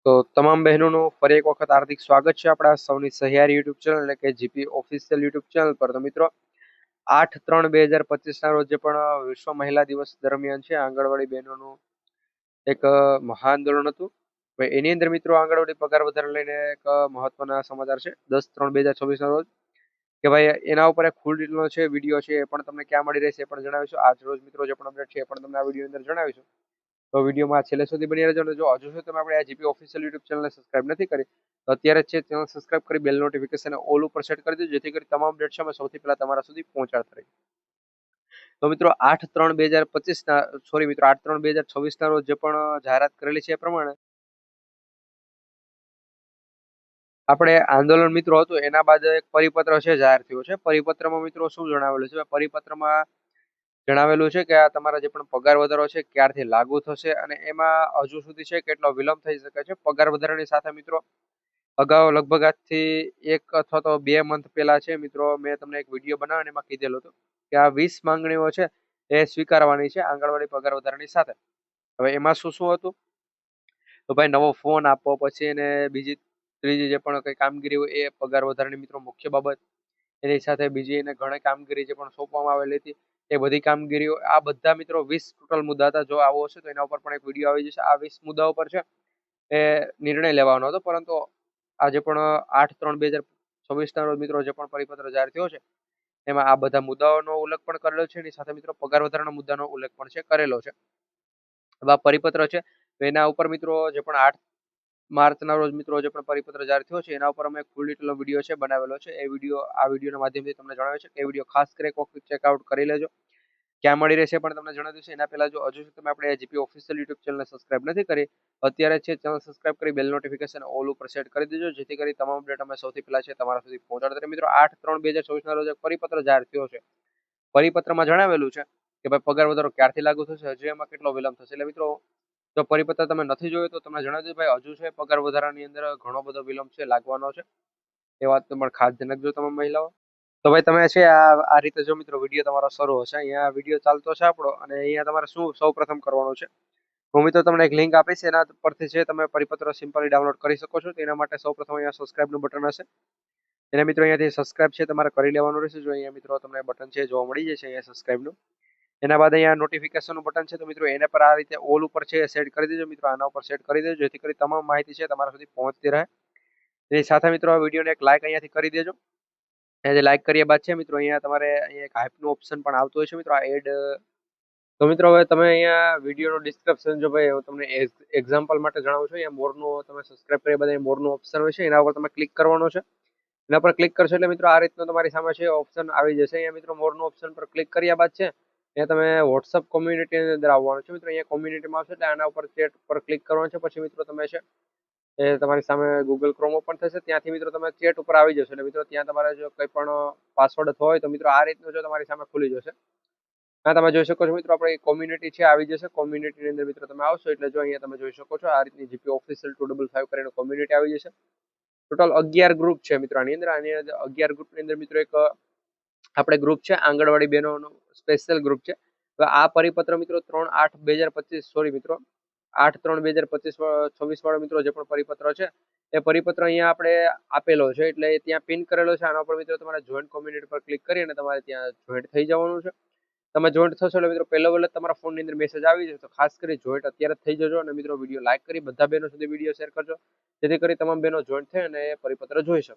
તો તમામ બહેનોનું ફરી એક વખત હાર્દિક સ્વાગત છે આપણા સૌની સહિયારી યુટ્યુબ ચેનલ એટલે કે જીપી ઓફિશિયલ યુટ્યુબ ચેનલ પર. તો મિત્રો 8/3/2025 ના રોજ જે પણ વિશ્વ મહિલા દિવસ દરમિયાન છે આંગણવાડી બહેનોનું એક મહાઆંદોલન હતું. હવે એની અંદર મિત્રો આંગણવાડી પગાર વધારા લઈને એક મહત્વના સમાચાર છે 10/3/2026 ના રોજ કે ભાઈ એના ઉપર એક ફૂલ ડિટેલનો છે વિડીયો છે એ પણ તમને ક્યાં મળી રહેશે એ પણ જણાવીશું. આજ રોજ મિત્રો જે પણ અપડેટ છે એ પણ તમને આ વિડીયો અંદર જણાવીશું. તો વિડીયોમાં છેલ્લે સુધી બની રહેજો અને જો હજુ સુધી તમે આપણે આ જીપી ઓફિશિયલ યુટ્યુબ ચેનલને સબસ્ક્રાઇબ નથી કરી તો અત્યારે જ છે ચેનલ સબસ્ક્રાઇબ કરી બેલ નોટિફિકેશન ઓલ ઉપર સેટ કરી દેજો જેથી કરી તમામ અપડેટ છે અમે સૌથી પહેલા તમારા સુધી પહોંચાડતા રહીએ. તો મિત્રો 8/3/2025 ના સોરી મિત્રો 8/3/2026 ના રોજ જે પણ જાહેરાત કરેલી છે એ પ્રમાણે આપણે આંદોલન મિત્રો હતું એના બાદ એક પરિપત્ર છે જાહેર થયો છે. પરિપત્રમાં મિત્રો શું જણાવેલું છે? પરિપત્રમાં જણાવેલું છે કે આ તમારા જે પણ પગાર વધારો છે ક્યારથી લાગુ થશે અને એમાં હજુ સુધી છે કેટલો વિલંબ થઈ શકે છે. પગાર વધારાની સાથે મિત્રો અગાઉ લગભગ આજથી 1 અથવા તો 2 મંથ પહેલા છે મિત્રો મેં તમને એક વિડીયો બનાવીને એમાં કીધેલું હતું કે આ 20 માંગણીઓ છે એ સ્વીકારવાની છે આંગણવાડી પગાર વધારાની સાથે. હવે એમાં શું શું હતું? તો ભાઈ નવો ફોન આપવો, પછી એને બીજી ત્રીજી જે પણ કઈ કામગીરી હોય એ પગાર વધારાની મિત્રો મુખ્ય બાબત. એની સાથે બીજી એને ઘણી કામગીરી જે પણ સોંપવામાં આવેલી હતી એ બધી કામગીરીઓ, આ બધા મિત્રો 20 ટોટલ મુદ્દા હતા. જો આવો હશે તો એના ઉપર પણ એક વિડીયો આવી જશે. આ 20 મુદ્દાઓ પર છે એ નિર્ણય લેવાનો હતો, પરંતુ આજે પણ 8/3/2026 ના રોજ મિત્રો જે પણ પરિપત્ર જાહેર થયો છે એમાં આ બધા મુદ્દાઓનો ઉલ્લેખ પણ કરેલો છે. એની સાથે મિત્રો પગાર વધારાના મુદ્દાનો ઉલ્લેખ પણ છે કરેલો છે. હવે આ પરિપત્ર છે તો એના ઉપર મિત્રો જે પણ 8 માર્ચના રોજ મિત્રો જે પણ પરિપત્ર જાહેર થયો છે એના ઉપર અમે ફૂલ ડિટેલનો વિડીયો છે બનાવેલો છે. એ વિડીયો આ વિડીયોના માધ્યમથી તમને જણાવે છે કે એ વિડીયો ખાસ કરી એક વખત ચેકઆઉટ કરી લેજો. ક્યાં મળી રહેશે પણ તમને જણાવી દઈશું. એના પહેલા જો હજુ સુધી તમે આપણે જીપી ઓફિશિયલ યુટ્યુબ ચેનલને સબસ્ક્રાઇબ નથી કરી અત્યારે છે ચેનલ સબસ્ક્રાઇબ કરી બેલ નોટિફિકેશન ઓલ ઉપર સેટ કરી દેજો જેથી કરી તમામ અપડેટ અમે સૌથી પહેલા છે તમારા સુધી પહોંચાડતા રહીએ. મિત્રો 8/3/2024 ના રોજ એક પરિપત્ર જાહેર થયો છે. પરિપત્રમાં જણાવેલું છે કે ભાઈ પગાર વધારો ક્યારથી લાગુ થશે, હજી એમાં કેટલો વિલંબ થશે. એટલે મિત્રો જો પરિપત્ર તમે નથી જોયું તો તમને જણાવી દઉં ભાઈ હજુ છે પગાર વધારાની અંદર ઘણો બધો વિલંબ છે લાગવાનો છે. એ વાત તમારે ખાસ ધ્યાન રાખજો તમામ મહિલાઓ. તો ભાઈ તમે છે આ રીતે જો મિત્રો વિડીયો તમારો શરૂ હશે, અહીંયા વિડીયો ચાલતો છે આપણો અને અહીંયા તમારે શું સૌપ્રથમ કરવાનું છે, હું મિત્રો તમને એક લિંક આપીશ એના પરથી છે તમે પરિપત્ર સિમ્પલી ડાઉનલોડ કરી શકો છો. તો એના માટે સૌપ્રથમ અહીંયા સબસ્ક્રાઇબનું બટન હશે, એને મિત્રો અહીંયાથી સબસ્ક્રાઇબ છે તમારે કરી લેવાનું રહેશે. જો અહીંયા મિત્રો તમને બટન છે જોવા મળી જશે અહીંયા સબસ્ક્રાઇબનું. એના બાદ અહીંયા નોટિફિકેશનનું બટન છે તો મિત્રો એને પર આ રીતે ઓલ ઉપર છે સેટ કરી દેજો. મિત્રો આના ઉપર સેટ કરી દેજો જેથી કરી તમામ માહિતી છે તમારા સુધી પહોંચતી રહે. એની સાથે મિત્રો આ વિડીયોને એક લાઇક અહીંયાથી કરી દેજો. અહીંયાથી લાઇક કર્યા બાદ છે મિત્રો અહીંયા તમારે અહીંયા એક હાઇપનું ઓપ્શન પણ આવતું હોય છે મિત્રો આ એડ. તો મિત્રો હવે તમે અહીંયા વિડીયોનું ડિસ્ક્રિપ્શન જો ભાઈ હું તમને એક્ઝામ્પલ માટે જણાવું છું. અહીંયા મોરનું તમે સબસ્ક્રાઇબ કર્યા બાદ અહીંયા મોરનું ઓપ્શન હોય છે એના ઉપર તમે ક્લિક કરવાનો છે. એના પર ક્લિક કરશો એટલે મિત્રો આ રીતનું તમારી સામે છે ઓપ્શન આવી જશે. અહીંયા મિત્રો મોરનું ઓપ્શન પર ક્લિક કર્યા બાદ છે અહીંયા તમે વોટ્સઅપ કોમ્યુનિટીની અંદર આવવાનું છે. મિત્રો અહીંયા કોમ્યુનિટીમાં આવશે એટલે આના ઉપર ચેટ પર ક્લિક કરવાનું છે. પછી મિત્રો તમે છે એ તમારી સામે ગૂગલ ક્રોમ ઓપન થશે, ત્યાંથી મિત્રો તમે ચેટ ઉપર આવી જશો એટલે મિત્રો ત્યાં તમારે જો કંઈ પણ પાસવર્ડ હોય તો મિત્રો આ રીતનું જો તમારી સામે ખુલી જશે. હા તમે જોઈ શકો છો મિત્રો આપણી કોમ્યુનિટી છે આવી જશે. કોમ્યુનિટીની અંદર મિત્રો તમે આવશો એટલે જો અહીંયા તમે જોઈ શકો છો આ રીતની જીપી ઓફિશિયલ 255 કરીને કોમ્યુનિટી આવી જશે. ટોટલ 11 ગ્રુપ છે મિત્રો આની અંદર. આની અંદર 11 ગ્રુપની અંદર મિત્રો એક આપણે ગ્રુપ છે આંગણવાડી બહેનોનું સ્પેશિયલ ગ્રુપ છે. તો આ પરિપત્ર મિત્રો 3/8/2025 સોરી મિત્રો 8/3/2026 વાળો મિત્રો જે પણ પરિપત્ર છે એ પરિપત્ર અહીંયા આપણે આપેલો છે એટલે ત્યાં પિન કરેલો છે. આના પર મિત્રો તમારે જોઈન્ટ કોમ્યુનિટી પર ક્લિક કરી અને તમારે ત્યાં જોઈન્ટ થઈ જવાનું છે. તમે જોઈન્ટ થશો એટલે મિત્રો પહેલો તમારા ફોનની અંદર મેસેજ આવી જશે. તો ખાસ કરી જોઈન્ટ અત્યારે જ થઈ જજો અને મિત્રો વિડીયો લાઈક કરી બધા બહેનો સુધી વિડીયો શેર કરજો જેથી કરી તમામ બહેનો જોઈન્ટ થાય અને એ પરિપત્ર જોઈ શકે.